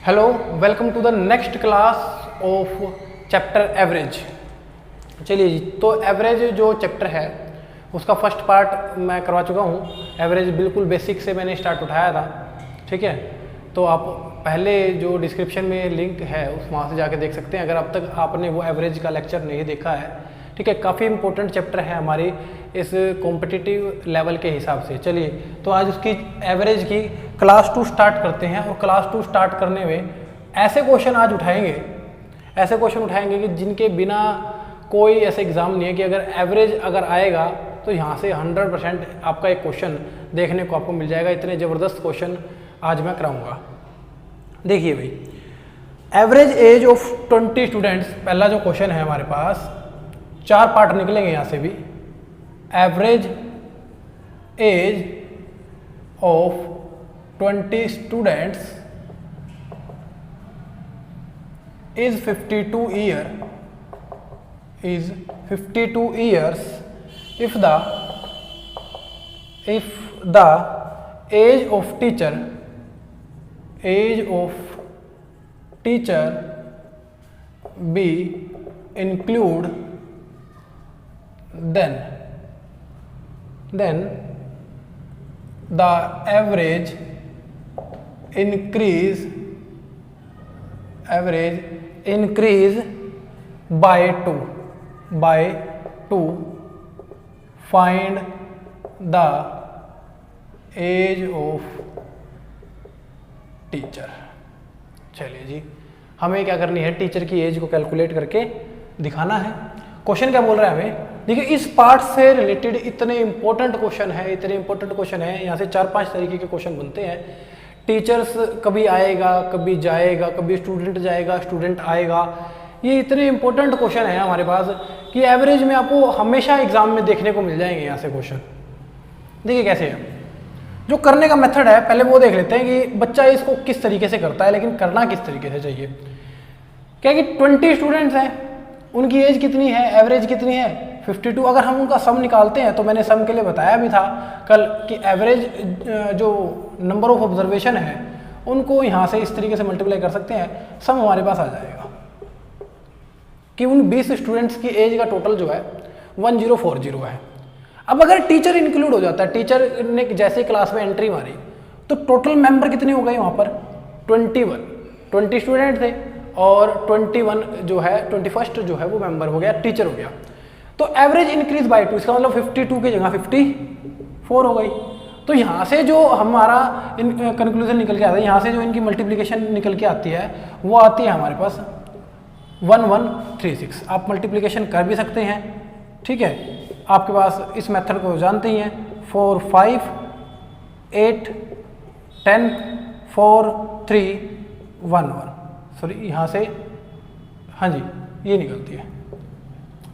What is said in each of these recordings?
Hello, welcome to the next class of chapter average. चलिए जी, तो एवरेज जो चैप्टर है उसका फर्स्ट पार्ट मैं करवा चुका हूँ। एवरेज बिल्कुल बेसिक से मैंने स्टार्ट उठाया था, ठीक है। तो आप पहले जो डिस्क्रिप्शन में लिंक है उस वहाँ से जाके देख सकते हैं अगर अब तक आपने वो एवरेज का लेक्चर नहीं देखा है, ठीक है। काफ़ी इंपॉर्टेंट चैप्टर है हमारी इस कॉम्पिटिटिव लेवल के हिसाब से। चलिए, तो आज उसकी एवरेज की क्लास 2 स्टार्ट करते हैं और क्लास 2 स्टार्ट करने में ऐसे क्वेश्चन आज उठाएंगे, ऐसे क्वेश्चन उठाएंगे कि जिनके बिना कोई ऐसे एग्ज़ाम नहीं है कि अगर एवरेज अगर आएगा तो यहाँ से 100% आपका एक क्वेश्चन देखने को आपको मिल जाएगा। इतने ज़बरदस्त क्वेश्चन आज मैं कराऊंगा। देखिए भाई, एवरेज एज ऑफ 20 स्टूडेंट्स, पहला जो क्वेश्चन है हमारे पास, 4 पार्ट निकलेंगे यहाँ से भी। Average age of 20 students is 52 years if the age of teacher be include then the average increase by 2 find the age of teacher. चलिए जी, हमें क्या करनी है, टीचर की एज को कैलकुलेट करके दिखाना है। क्वेश्चन क्या बोल रहा है हमें, देखिए इस पार्ट से रिलेटेड इतने इंपॉर्टेंट क्वेश्चन है, यहाँ से 4-5 तरीके के क्वेश्चन बनते हैं। टीचर्स कभी आएगा, कभी जाएगा, कभी स्टूडेंट जाएगा, स्टूडेंट आएगा। ये इतने इंपॉर्टेंट क्वेश्चन है हमारे पास कि एवरेज में आपको हमेशा एग्जाम में देखने को मिल जाएंगे यहाँ से क्वेश्चन। देखिए कैसे है, जो करने का मेथड है पहले वो देख लेते हैं कि बच्चा इसको किस तरीके से करता है, लेकिन करना किस तरीके से चाहिए। क्या कि 20 स्टूडेंट्स हैं, उनकी एज कितनी है, एवरेज कितनी है 52। अगर हम उनका सम निकालते हैं तो मैंने सम के लिए बताया भी था कल कि एवरेज जो नंबर ऑफ ऑब्जर्वेशन है उनको यहाँ से इस तरीके से मल्टीप्लाई कर सकते हैं, सम हमारे पास आ जाएगा कि उन 20 स्टूडेंट्स की एज का टोटल जो है 1040 है। अब अगर टीचर इंक्लूड हो जाता है, टीचर ने जैसे क्लास में एंट्री मारी तो टोटल मेंबर कितने हो गए वहाँ पर 20 स्टूडेंट थे और 21 जो है 21st जो है वो मेंबर हो गया, टीचर हो गया। तो एवरेज इंक्रीज बाय 2, इसका मतलब 52 की जगह 54 हो गई। तो यहाँ से जो हमारा कंक्लूजन निकल के आता है, यहाँ से जो इनकी मल्टीप्लिकेशन निकल के आती है वो आती है हमारे पास 1136। आप मल्टीप्लिकेशन कर भी सकते हैं, ठीक है। आपके पास इस मेथड को जानते ही हैं, 4 5 8 10 4 3 1 1, सॉरी यहाँ से, हाँ जी ये निकलती है,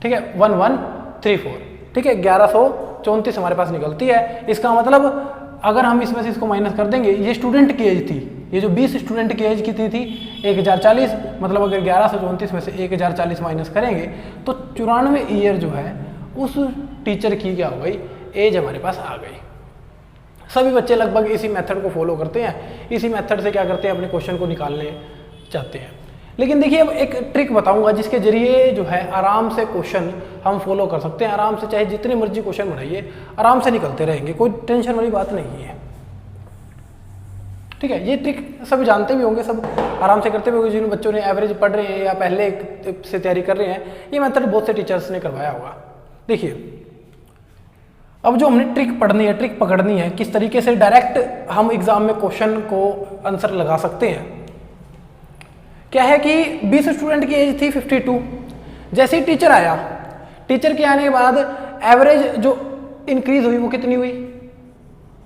ठीक है 1134, ठीक है 1134 हमारे पास निकलती है। इसका मतलब अगर हम इसमें से इसको माइनस कर देंगे, ये स्टूडेंट की एज थी, ये जो 20 स्टूडेंट की एज कितनी थी 1040, मतलब अगर 1134 में से 1040 माइनस करेंगे तो 94 ईयर जो है उस टीचर की क्या हो गई, एज हमारे पास आ गई। सभी बच्चे लगभग इसी मेथड को फॉलो करते हैं, इसी मेथड से क्या करते हैं, अपने क्वेश्चन को निकालने चाहते हैं। लेकिन देखिए अब एक ट्रिक बताऊंगा जिसके जरिए जो है आराम से क्वेश्चन हम फॉलो कर सकते हैं, आराम से चाहे जितने मर्जी क्वेश्चन बनाइए आराम से निकलते रहेंगे, कोई टेंशन वाली बात नहीं है, ठीक है। ये ट्रिक सब जानते भी होंगे, सब आराम से करते भी होंगे, जिन बच्चों ने एवरेज पढ़ रहे हैं या पहले से तैयारी कर रहे हैं, ये मेथड बहुत से टीचर्स ने करवाया होगा। देखिए अब जो हमने ट्रिक पढ़नी है, ट्रिक पकड़नी है, किस तरीके से डायरेक्ट हम एग्जाम में क्वेश्चन को आंसर लगा सकते हैं। क्या है कि 20 स्टूडेंट की एज थी 52, जैसे ही टीचर आया, टीचर के आने के बाद एवरेज जो इंक्रीज हुई वो कितनी हुई,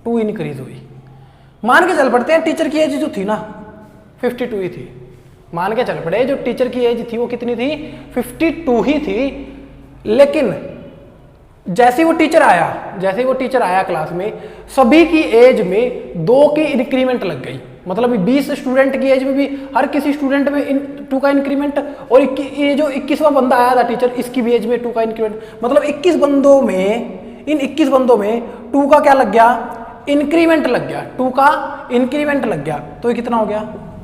2 इंक्रीज हुई। मान के चल पड़ते हैं टीचर की एज जो थी ना 52 ही थी, मान के चल पड़े जो टीचर की एज थी वो कितनी थी 52 ही थी। लेकिन जैसे वो टीचर आया क्लास में, सभी की एज में 2 की इंक्रीमेंट लग गई। मतलब 20 स्टूडेंट की एज में भी हर किसी स्टूडेंट में 2 का इंक्रीमेंट, और ये जो 21वां बंदा आया था टीचर, इसकी भी एज में 2 का इंक्रीमेंट, मतलब 21 बंदों में, इन 21 बंदों में 2 का क्या लग गया, इंक्रीमेंट लग गया, 2 का इंक्रीमेंट लग गया। तो ये कितना हो गया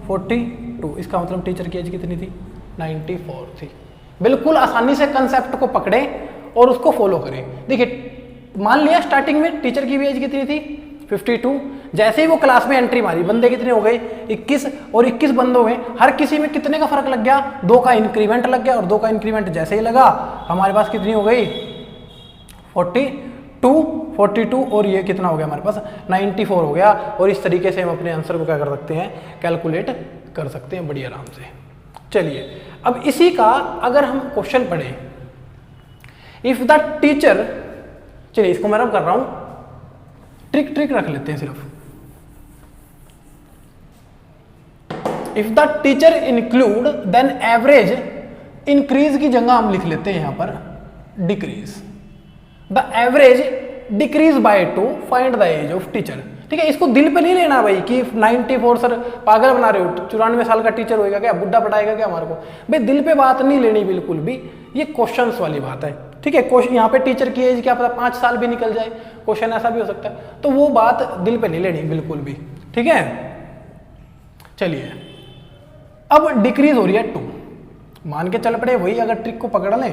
40, 52, इसका मतलब टीचर की एज कितनी थी? 94 थी। बिल्कुल आसानी से कंसेप्ट को पकड़े और उसको फॉलो करें। देखिए मान लिया स्टार्टिंग में टीचर की भी एज कितनी थी? 52। जैसे ही वो क्लास में एंट्री मारी, बंदे कितने हो गए? 21, और 21 बंदों में हर किसी में कितने का फर्क लग गया? 2 का इंक्रीमेंट लग गया, और 2 का इंक्रीमेंट जैसे ही लगा हमारे पास कितनी हो गई? 42, और ये कितना हो गया हमारे पास? 94 हो गया। और इस तरीके से हम अपने आंसर को क्या कर सकते हैं? कैलकुलेट कर सकते हैं बड़ी आराम से। चलिए अब इसी का अगर हम क्वेश्चन पढ़े, इफ द टीचर, चलिए इसको मैं रब कर रहा हूं, ट्रिक रख लेते हैं सिर्फ। If the teacher include then average, increase की जगह हम लिख लेते हैं यहां पर decrease. The average decrease by 2, find the age of teacher. ठीक है, इसको दिल पे नहीं लेना भाई कि 94 सर पागल बना रहे हो, 94 साल का टीचर होएगा क्या? बुढ़ा पढ़ाएगा क्या हमारे को? भाई दिल पे बात नहीं लेनी बिल्कुल भी, ये क्वेश्चंस वाली बात है। ठीक है, क्वेश्चन यहाँ पे टीचर की एज क्या पता 5 साल भी निकल जाए, क्वेश्चन ऐसा भी हो सकता है, तो वो बात दिल पे नहीं लेनी बिल्कुल भी। ठीक है, चलिए अब डिक्रीज हो रही है 2, मान के चल पड़े वही, अगर ट्रिक को पकड़ लें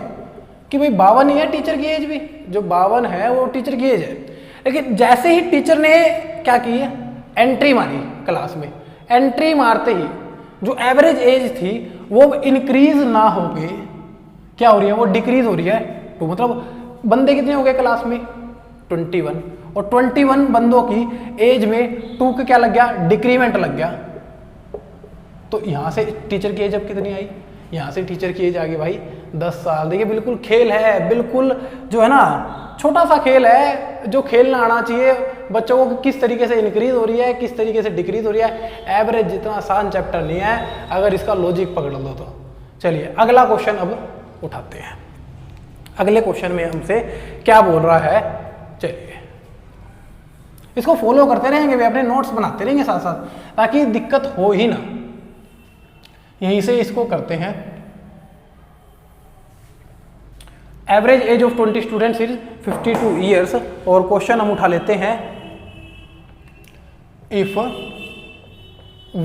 कि भाई 52 ही है टीचर की एज भी, जो 52 है वो टीचर की एज है। लेकिन जैसे ही टीचर ने क्या की है? एंट्री मारी क्लास में, एंट्री मारते ही जो एवरेज एज थी वो इंक्रीज ना होके क्या हो रही है? वो डिक्रीज हो रही है 2। मतलब बंदे कितने हो गए क्लास में? 21, और 21 बंदों की एज में 2 का क्या लग गया? डिक्रीमेंट लग गया। तो यहां से टीचर की एज अब कितनी आई? यहां से टीचर की एज आ गई भाई 10 साल। देखिए बिल्कुल खेल है, बिल्कुल जो है ना छोटा सा खेल है, जो खेलना आना चाहिए बच्चों को, किस तरीके से इंक्रीज हो रही है, किस तरीके से डिक्रीज हो रही है। एवरेज जितना आसान चैप्टर नहीं है अगर इसका लॉजिक पकड़ लो तो। चलिए अगला क्वेश्चन अब उठाते हैं। अगले क्वेश्चन में हमसे क्या बोल रहा है? चलिए इसको फॉलो करते रहेंगे, वे अपने नोट्स बनाते रहेंगे साथ साथ, ताकि दिक्कत हो ही ना। यहीं से इसको करते हैं। Average age of 20 students is 52 years, और क्वेश्चन हम उठा लेते हैं, if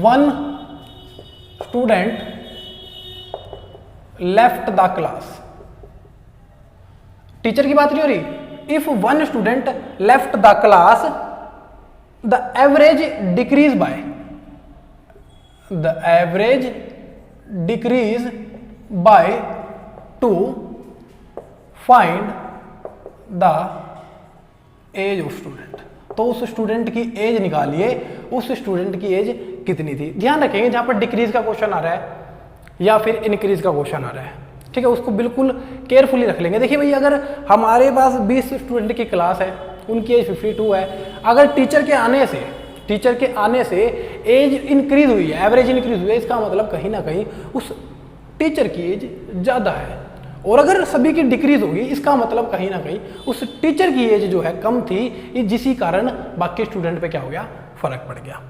1 student left the class, teacher की बात नहीं हो रही, if 1 student left the class the average decrease by, the average decrease by 2, find the age of student. तो उस स्टूडेंट की एज निकालिए, उस स्टूडेंट की एज कितनी थी। ध्यान रखेंगे जहां पर डिक्रीज का क्वेश्चन आ रहा है या फिर इंक्रीज का क्वेश्चन आ रहा है, ठीक है, उसको बिल्कुल केयरफुली रख लेंगे। देखिए भाई अगर हमारे पास 20 स्टूडेंट की क्लास है, उनकी एज 52 है, अगर टीचर के आने से एज इंक्रीज हुई है, एवरेज इंक्रीज हुई है, इसका मतलब कहीं ना कहीं उस टीचर की एज ज़्यादा है। और अगर सभी की डिक्रीज होगी, इसका मतलब कहीं ना कहीं उस टीचर की एज जो है कम थी, जिसी कारण बाकी स्टूडेंट पे क्या हो गया? फर्क पड़ गया।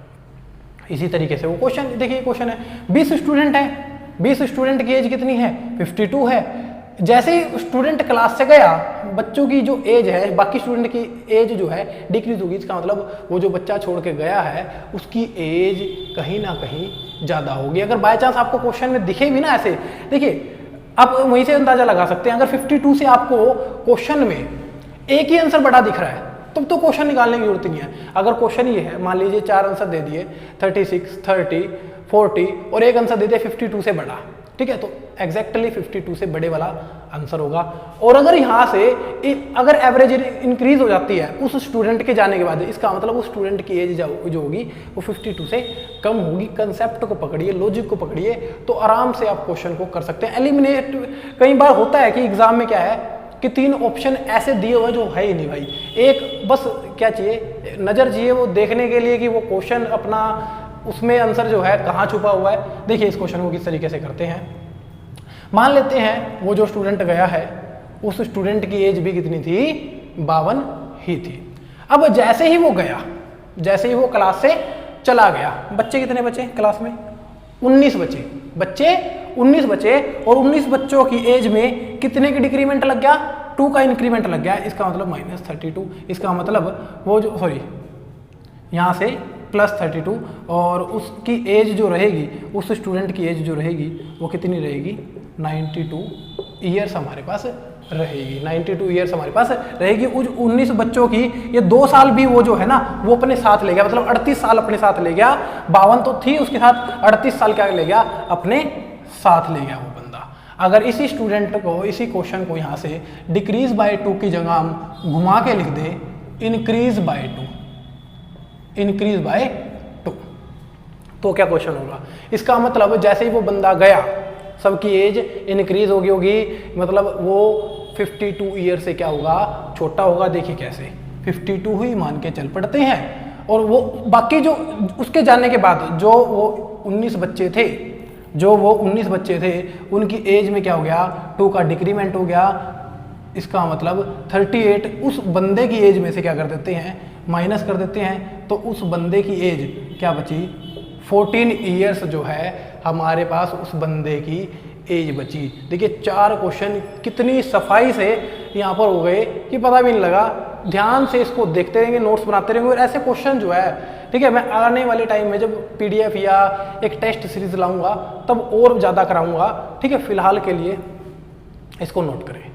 इसी तरीके से वो क्वेश्चन देखिए, क्वेश्चन है 20 स्टूडेंट है, 20 स्टूडेंट की एज कितनी है? 52 है। जैसे ही स्टूडेंट क्लास से गया, बच्चों की जो एज है, बाकी स्टूडेंट की एज जो है डिक्रीज होगी, इसका मतलब वो जो बच्चा छोड़ के गया है उसकी एज कहीं ना कहीं ज़्यादा होगी। अगर बाय चांस आपको क्वेश्चन में दिखे भी ना ऐसे, देखिए आप वहीं से अंदाजा लगा सकते हैं। अगर 52 से आपको क्वेश्चन में एक ही आंसर बड़ा दिख रहा है, तब तो क्वेश्चन निकालने की जरूरत नहीं है। अगर क्वेश्चन ये है, मान लीजिए 4 आंसर दे दिए, 36, 30, 40 और एक आंसर दे दिया 52 से बड़ा, ठीक है, तो एग्जैक्टली 52 से बड़े वाला आंसर होगा। और अगर यहाँ से अगर एवरेज इंक्रीज हो जाती है उस स्टूडेंट के जाने के बाद, इसका मतलब उस स्टूडेंट की एज जो होगी वो 52 से कम होगी। कंसेप्ट को पकड़िए, लॉजिक को पकड़िए, तो आराम से आप क्वेश्चन को कर सकते हैं एलिमिनेट। कई बार होता है कि एग्जाम में क्या है कि 3 ऑप्शन ऐसे दिए हुए जो है ही नहीं भाई, एक बस क्या चाहिए, नज़र चाहिए वो देखने के लिए कि वो क्वेश्चन अपना उसमें आंसर जो है कहाँ छुपा हुआ है। देखिए इस क्वेश्चन को किस तरीके से करते हैं। मान लेते हैं वो जो स्टूडेंट गया है उस स्टूडेंट की एज भी कितनी थी? 52 ही थी। अब जैसे ही वो गया, जैसे ही वो क्लास से चला गया, बच्चे कितने बचे क्लास में? 19 बचे। बच्चे 19 बचे, और 19 बच्चों की एज में कितने की डिक्रीमेंट लग गया? 2 का इंक्रीमेंट लग गया। इसका मतलब -32। इसका मतलब वो जो यहाँ से प्लस 32 और उसकी एज जो रहेगी, उस स्टूडेंट की एज जो रहेगी वो कितनी रहेगी, 92 ईयर्स हमारे पास रहेगी। 92 ईयर्स हमारे पास रहेगी। उस 19 बच्चों की ये 2 साल भी वो जो है ना वो अपने साथ ले गया, मतलब 38 साल अपने साथ ले गया। 52 तो थी उसके साथ, 38 साल क्या ले गया, अपने साथ ले गया वो बंदा। अगर इसी स्टूडेंट को, इसी क्वेश्चन को यहाँ से डिक्रीज बाय 2 की जगह हम घुमा के लिख they increase by 2, increase by 2, तो क्या क्वेश्चन होगा। इसका मतलब जैसे ही वो बंदा गया सबकी एज इंक्रीज होगी, मतलब वो 52 ईयर से क्या होगा, छोटा होगा। देखिए कैसे 52 ही मान के चल पड़ते हैं। और वो बाकी जो उसके जाने के बाद जो वो 19 बच्चे थे, जो वो 19 बच्चे थे उनकी एज में क्या हो गया, 2 का डिक्रीमेंट हो गया। इसका मतलब 38 उस बंदे की एज में से क्या कर देते हैं, माइनस कर देते हैं। तो उस बंदे की एज क्या बची, 14 ईयर्स जो है हमारे पास उस बंदे की एज बची। देखिए 4 क्वेश्चन कितनी सफाई से यहाँ पर हो गए कि पता भी नहीं लगा। ध्यान से इसको देखते रहेंगे, नोट्स बनाते रहेंगे और ऐसे क्वेश्चन जो है, ठीक है, मैं आने वाले टाइम में जब पीडीएफ या एक टेस्ट सीरीज लाऊंगा तब और ज़्यादा कराऊंगा, ठीक है। फिलहाल के लिए इसको नोट करें।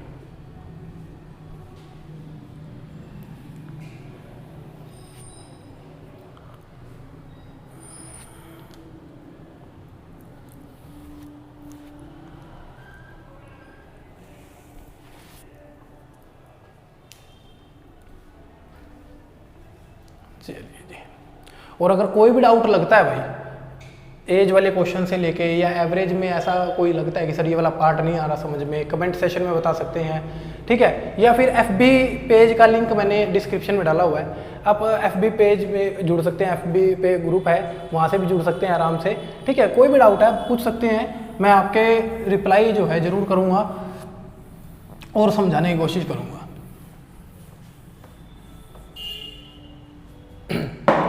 चलिए जी, और अगर कोई भी डाउट लगता है भाई एज वाले क्वेश्चन से लेके या एवरेज में ऐसा कोई लगता है कि सर ये वाला पार्ट नहीं आ रहा समझ में, कमेंट सेशन में बता सकते हैं, ठीक है। या फिर FB पेज का लिंक मैंने डिस्क्रिप्शन में डाला हुआ है, आप FB पेज में जुड़ सकते हैं, FB पे ग्रुप है वहाँ से भी जुड़ सकते हैं आराम से, ठीक है। कोई भी डाउट है आप पूछ सकते हैं, मैं आपके रिप्लाई जो है ज़रूर करूँगा और समझाने की कोशिश करूँगा।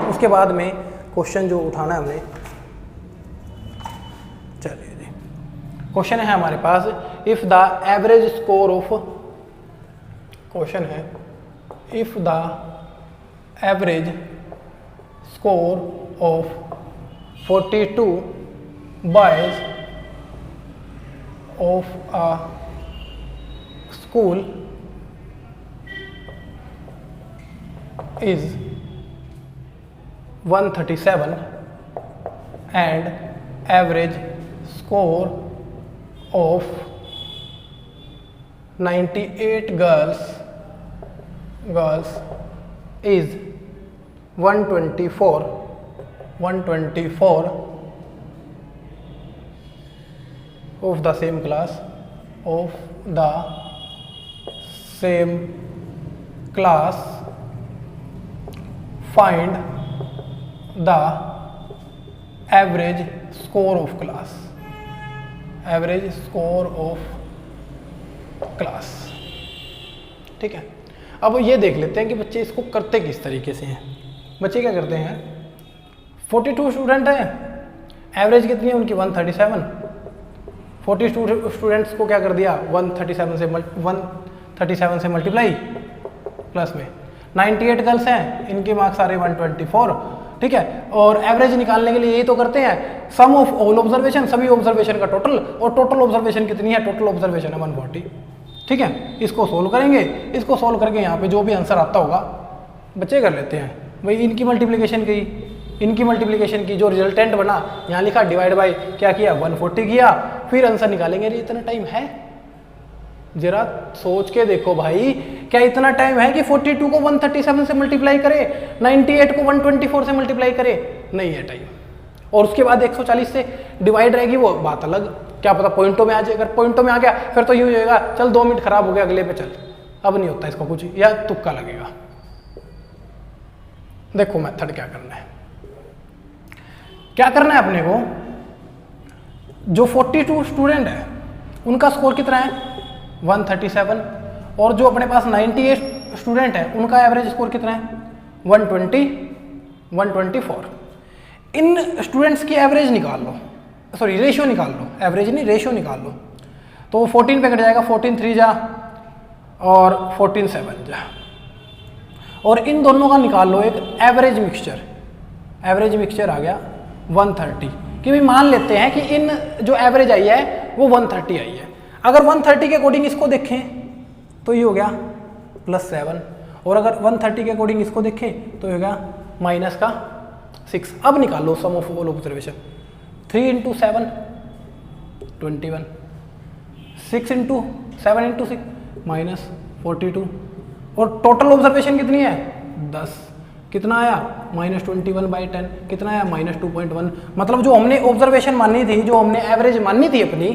उसके बाद में क्वेश्चन जो उठाना है हमने, चलिए जी, क्वेश्चन है हमारे पास, if the average score of, question है if the average score of 42 boys of a school is 137 and average score of 98 girls is 124 of the same class find the average score of class, average score of class, ठीक है। अब ये देख लेते हैं कि बच्चे इसको करते किस तरीके से हैं। बच्चे क्या करते हैं, 42 स्टूडेंट हैं, एवरेज कितनी है उनकी 137, 42 स्टूडेंट्स को क्या कर दिया 137 से मल्टीप्लाई, प्लस में 98 गर्ल्स हैं, इनके मार्क्स आ रहे 124, ठीक है। और एवरेज निकालने के लिए यही तो करते हैं, सम ऑफ ऑल ऑब्जर्वेशन, सभी ऑब्जर्वेशन का टोटल, और टोटल ऑब्जर्वेशन कितनी है, टोटल ऑब्जर्वेशन है 140, ठीक है। इसको सोल्व करेंगे, इसको सोल्व करके यहाँ पे जो भी आंसर आता होगा बच्चे कर लेते हैं। भाई इनकी मल्टीप्लिकेशन की जो रिजल्टेंट बना यहाँ लिखा, डिवाइड बाय क्या किया 140 किया, फिर आंसर निकालेंगे। अरे इतना टाइम है, जरा सोच के देखो भाई, क्या इतना टाइम है कि 42 को 137 से मल्टीप्लाई करे, 98 को 124 से मल्टीप्लाई करे, नहीं है टाइम। और उसके बाद 140 से डिवाइड रहेगी, वो बात अलग, क्या पता पॉइंटों में आ जाए। अगर पॉइंटों में आ गया फिर तो यूँ होगा, चल 2 मिनट खराब हो गया, अगले पे चल, अब नहीं होता इसको कुछ, या तुक्का लगेगा। देखो मेथड क्या करना है, अपने को जो 42 स्टूडेंट है उनका स्कोर कितना है 137, और जो अपने पास 98 स्टूडेंट है उनका एवरेज स्कोर कितना है 124। इन स्टूडेंट्स की एवरेज निकाल लो, सॉरी रेशियो निकाल लो, एवरेज नहीं रेशियो निकाल लो। तो 14 पे कट जाएगा, 14 3 जा और 14 7 जा, और इन दोनों का निकाल लो एक एवरेज मिक्सचर, एवरेज मिक्सचर आ गया 130, कि भाई मान लेते हैं कि इन जो एवरेज आई है वो 130 आई है। अगर 130 के अकॉर्डिंग इसको देखें तो ये हो गया +7, और अगर 130 के अकॉर्डिंग इसको देखें तो ये हो गया -6। अब निकालो सम ऑफ ऑल ऑब्जर्वेशन। 3 × 7 21, 6 × 7 × 6 -42, और टोटल ऑब्जर्वेशन कितनी है 10। कितना आया -21/10, कितना आया -2.1। मतलब जो हमने ऑब्जर्वेशन मानी थी, जो हमने एवरेज मानी थी अपनी,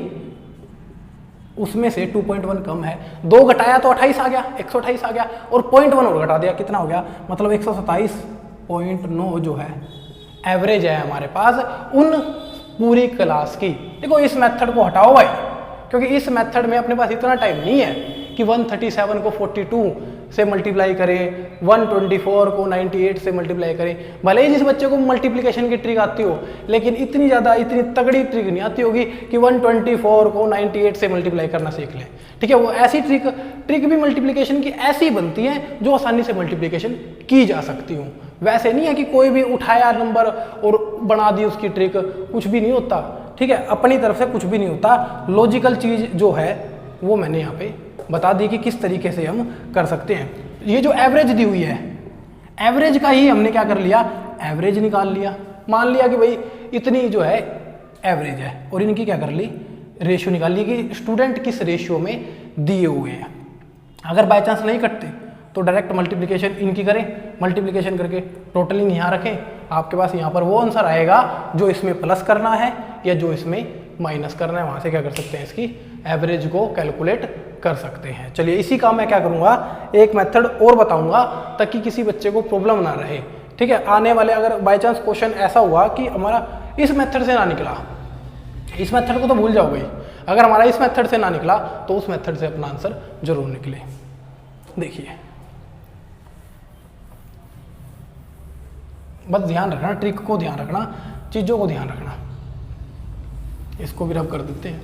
उसमें से 2.1 कम है। 2 घटाया तो 28 आ गया, 128 आ गया, और 0.1 और घटा दिया, कितना हो गया, मतलब 127.9 जो है एवरेज है हमारे पास उन पूरी क्लास की। देखो इस मेथड को हटाओ भाई, क्योंकि इस मेथड में अपने पास इतना टाइम नहीं है कि 137 को 42 से मल्टीप्लाई करें, 124 को 98 से मल्टीप्लाई करें। भले ही जिस बच्चे को मल्टीप्लिकेशन की ट्रिक आती हो, लेकिन इतनी ज़्यादा इतनी तगड़ी ट्रिक नहीं आती होगी कि 124 को 98 से मल्टीप्लाई करना सीख लें। ठीक है, वो ऐसी ट्रिक भी मल्टीप्लिकेशन की ऐसी बनती है जो आसानी से मल्टीप्लिकेशन की जा सकती हो। वैसे नहीं है कि कोई भी उठाया नंबर और बना दी उसकी ट्रिक, कुछ भी नहीं होता। ठीक है, अपनी तरफ से कुछ भी नहीं होता। लॉजिकल चीज़ जो है वो मैंने यहाँ पे बता दी कि किस तरीके से हम कर सकते हैं। ये जो एवरेज दी हुई है, एवरेज का ही हमने क्या कर लिया, एवरेज निकाल लिया। मान लिया कि भाई इतनी जो है एवरेज है, और इनकी क्या कर ली, रेशियो निकाल ली कि स्टूडेंट किस रेशियो में दिए हुए हैं। अगर बाय चांस नहीं कटते तो डायरेक्ट मल्टीप्लिकेशन इनकी करें, मल्टीप्लिकेशन करके टोटलिंग यहाँ रखें, आपके पास यहाँ पर वो आंसर आएगा जो इसमें प्लस करना है या जो इसमें माइनस करना है। वहाँ से क्या कर सकते हैं, इसकी एवरेज को कैलकुलेट कर सकते हैं। चलिए इसी का मैं क्या करूँगा, एक मेथड और बताऊँगा ताकि किसी बच्चे को प्रॉब्लम ना रहे। ठीक है, आने वाले अगर बाय चांस क्वेश्चन ऐसा हुआ कि हमारा इस मेथड से ना निकला, इस मेथड को तो भूल जाओगे, अगर हमारा इस मेथड से ना निकला तो उस मेथड से अपना आंसर जरूर निकले। देखिए बस ध्यान रखना, ट्रिक को ध्यान रखना, चीज़ों को ध्यान रखना। इसको भी रब कर देते हैं।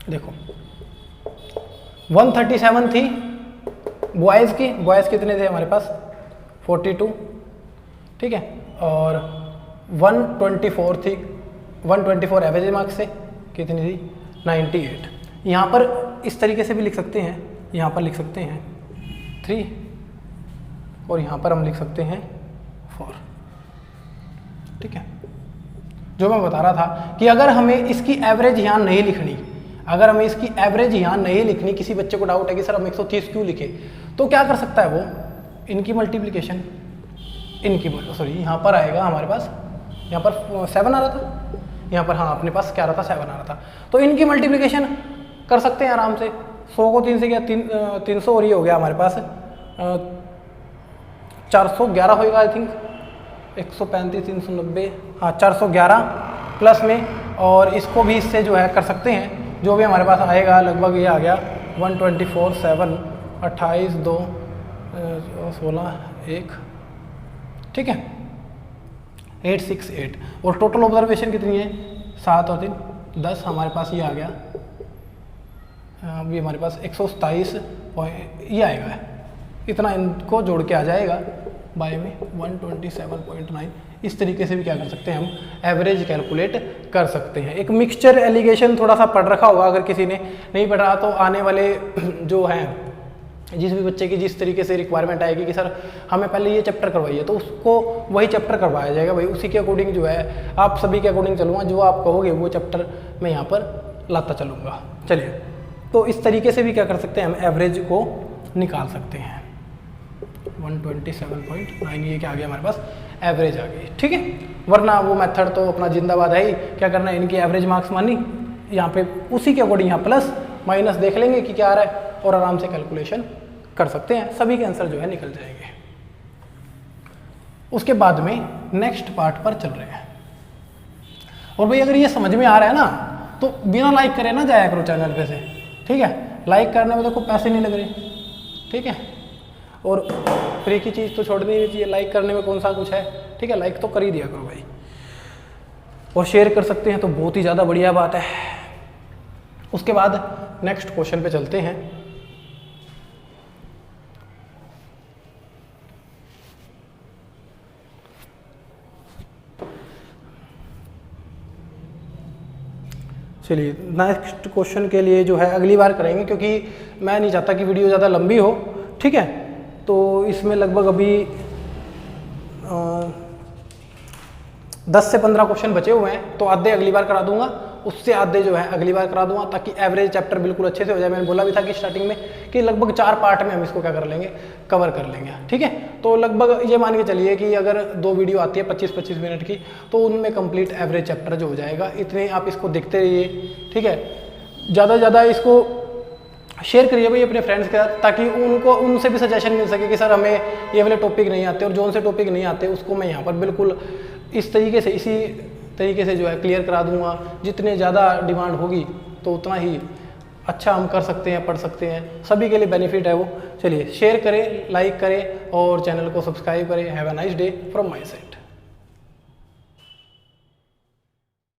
देखो 137 थी बॉयज़ की, बॉयज़ कितने थे हमारे पास 42, ठीक है, और 124 थी, 124 एवरेज मार्क्स से कितनी थी 98। यहाँ पर इस तरीके से भी लिख सकते हैं, यहाँ पर लिख सकते हैं 3 और यहाँ पर हम लिख सकते हैं 4। ठीक है, जो मैं बता रहा था कि अगर हमें इसकी एवरेज यहाँ नहीं लिखनी, अगर हमें इसकी एवरेज यहाँ नहीं लिखनी, किसी बच्चे को डाउट है कि सर हम 130 क्यों लिखे, तो क्या कर सकता है वो, इनकी मल्टीप्लिकेशन, इनकी सॉरी यहाँ पर आएगा हमारे पास, यहाँ पर 7 आ रहा था, यहाँ पर हाँ अपने पास क्या आ रहा था 7 आ रहा था, तो इनकी मल्टीप्लिकेशन कर सकते हैं आराम से। 100 को 3 से क्या 300 और ये हो गया हमारे पास 411 होएगा आई थिंक, 135 390, हाँ 411 प्लस में, और इसको भी इससे जो है कर सकते हैं, जो भी हमारे पास आएगा लगभग ये आ गया 124 7 28 2 16 1, ठीक है 868, और टोटल ऑब्जर्वेशन कितनी है 7 और 3 10, हमारे पास ये आ गया अभी हमारे पास 127 ये आएगा, इतना इनको जोड़ के आ जाएगा बाय में 127.9। इस तरीके से भी क्या कर सकते हैं, हम एवरेज कैलकुलेट कर सकते हैं। एक मिक्सचर एलिगेशन थोड़ा सा पढ़ रखा होगा, अगर किसी ने नहीं पढ़ा तो आने वाले जो हैं जिस भी बच्चे की जिस तरीके से रिक्वायरमेंट आएगी कि सर हमें पहले ये चैप्टर करवाइए, तो उसको वही चैप्टर करवाया जाएगा भाई, उसी के अकॉर्डिंग जो है आप सभी के अकॉर्डिंग चलूँगा, जो आप कहोगे वो चैप्टर मैं यहाँ पर लाता चलूँगा। चलिए, तो इस तरीके से भी क्या कर सकते हैं, हम एवरेज को निकाल सकते हैं। 127.9 ये क्या आ गया हमारे पास, एवरेज आ गई, ठीक है। वरना वो मेथड तो अपना जिंदाबाद है ही, क्या करना है, इनकी एवरेज मार्क्स मानी, यहाँ पे उसी के अकॉर्डिंग यहाँ प्लस माइनस देख लेंगे कि क्या आ रहा है, और आराम से कैलकुलेशन कर सकते हैं, सभी के आंसर जो है निकल जाएंगे। उसके बाद में नेक्स्ट पार्ट पर चल रहे हैं। और भाई अगर ये समझ में आ रहा है ना, तो बिना लाइक करे ना जाया करो चैनल पे से, ठीक है। लाइक करने में देखो पैसे नहीं लग रहे, ठीक है, और फ्री की चीज़ तो छोड़नी नहीं चाहिए, लाइक करने में कौन सा कुछ है, ठीक है, लाइक तो कर ही दिया करो भाई, और शेयर कर सकते हैं तो बहुत ही ज़्यादा बढ़िया बात है। उसके बाद नेक्स्ट क्वेश्चन पे चलते हैं। चलिए नेक्स्ट क्वेश्चन के लिए जो है अगली बार करेंगे, क्योंकि मैं नहीं चाहता कि वीडियो ज़्यादा लंबी हो, ठीक है। तो इसमें लगभग अभी 10 से 15 क्वेश्चन बचे हुए हैं, तो आधे अगली बार करा दूंगा, उससे आधे जो है अगली बार करा दूंगा, ताकि एवरेज चैप्टर बिल्कुल अच्छे से हो जाए। मैंने बोला भी था कि स्टार्टिंग में कि लगभग 4 पार्ट में हम इसको क्या कर लेंगे, कवर कर लेंगे, ठीक है। तो लगभग ये मान के चलिए कि अगर 2 वीडियो आती है 25-25 मिनट की, तो उनमें कंप्लीट एवरेज चैप्टर जो हो जाएगा, इतने आप इसको देखते रहिए, ठीक है। ज़्यादा से ज़्यादा इसको शेयर करिए भाई अपने फ्रेंड्स के साथ, ताकि उनको उनसे भी सजेशन मिल सके कि सर हमें ये वाले टॉपिक नहीं आते, और जो उनसे टॉपिक नहीं आते उसको मैं यहाँ पर बिल्कुल इस तरीके से, इसी तरीके से जो है क्लियर करा दूंगा। जितने ज़्यादा डिमांड होगी तो उतना ही अच्छा हम कर सकते हैं, पढ़ सकते हैं, सभी के लिए बेनिफिट है वो। चलिए शेयर करें, लाइक करें और चैनल को सब्सक्राइब करें। Have a nice day from my side.